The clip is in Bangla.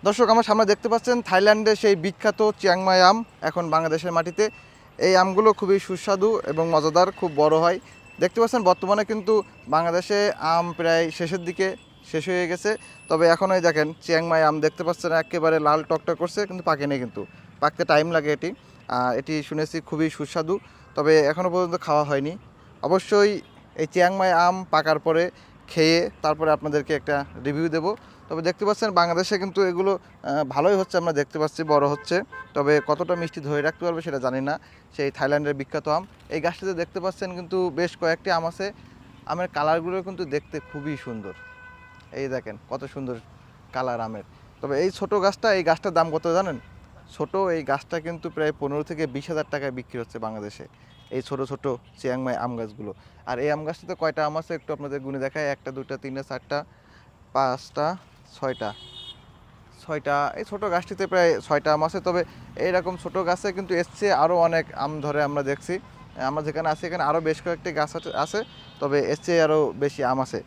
দর্শক আমার সামনে দেখতে পাচ্ছেন থাইল্যান্ডের সেই বিখ্যাত চিয়াংমাই আম এখন বাংলাদেশের মাটিতে। এই আমগুলো খুবই সুস্বাদু এবং মজাদার, খুব বড় হয়। দেখতে পাচ্ছেন বর্তমানে কিন্তু বাংলাদেশে আম প্রায় শেষের দিকে শেষ হয়ে গেছে। তবে এখনই দেখেন চিয়াংমাই আম দেখতে পাচ্ছেন একেবারে লাল টকটক করছে, কিন্তু পাকেনি, কিন্তু পাকতে টাইম লাগে এটি। এটি শুনেছি খুবই সুস্বাদু, তবে এখনও পর্যন্ত খাওয়া হয়নি। অবশ্যই এই চিয়াংমাই আম পাকার পরে খেয়ে তারপরে আপনাদেরকে একটা রিভিউ দেব। তবে দেখতে পাচ্ছেন বাংলাদেশে কিন্তু এগুলো ভালোই হচ্ছে, আমরা দেখতে পাচ্ছি বড় হচ্ছে। তবে কতটা মিষ্টি ধরে রাখতে পারবে সেটা জানি না। সেই থাইল্যান্ডের বিখ্যাত আম। এই গাছটিতে দেখতে পাচ্ছেন কিন্তু বেশ কয়েকটি আম আছে। আমের কালারগুলো কিন্তু দেখতে খুবই সুন্দর। এই দেখেন কত সুন্দর কালার আমের। তবে এই ছোট গাছটা, এই গাছটার দাম কত জানেন? ছোট এই গাছটা কিন্তু প্রায় 15 থেকে 20 হাজার টাকায় বিক্রি হচ্ছে বাংলাদেশে, এই ছোট ছোট চিয়াংমাই আম গাছগুলো। আর এই আম গাছটাতে কয়টা আম আছে একটু আপনাদের গুণে দেখায়। একটা, দুটা, তিনটা, চারটা, পাঁচটা, ছয়টা। ছয়টা এই ছোটো গাছটিতে প্রায় ছয়টা আম আছে। তবে এইরকম ছোটো গাছে কিন্তু এসছে আরও অনেক আম ধরে আমরা দেখছি। আমরা যেখানে আছি এখানে আরও বেশ কয়েকটি গাছ আছে, তবে এসছে আরও বেশি আম আছে।